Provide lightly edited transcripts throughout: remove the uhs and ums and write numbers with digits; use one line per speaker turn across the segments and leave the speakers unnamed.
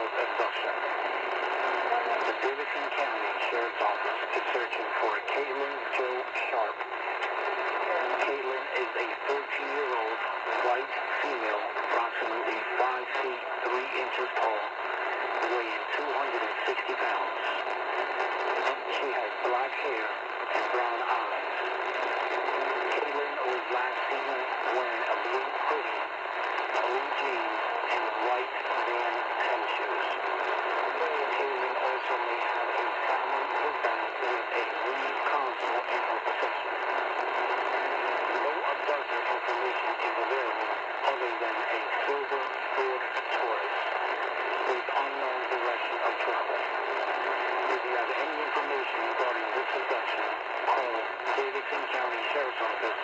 of abduction. The Davidson County Sheriff's Office is searching for Caitlin Jo Sharp. Caitlin is a 13-year-old white female, approximately 5 feet 3 inches tall, weighing 260 pounds. She has black hair and brown eyes. Caitlin was last seen wearing a blue hoodie, blue jeans, and white Van tennis shoes. Caitlin also may have a family book bag with a Wii console in her possession. No abductor information is available other than a silver Ford Taurus with unknown direction of travel. If you have any information regarding this abduction, call Davidson County Sheriff's Office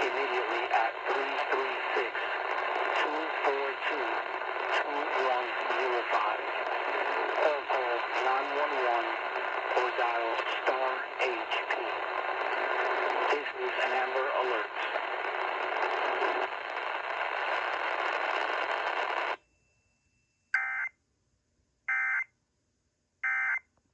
immediately at 336-242-2105. Or call 911 or dial *8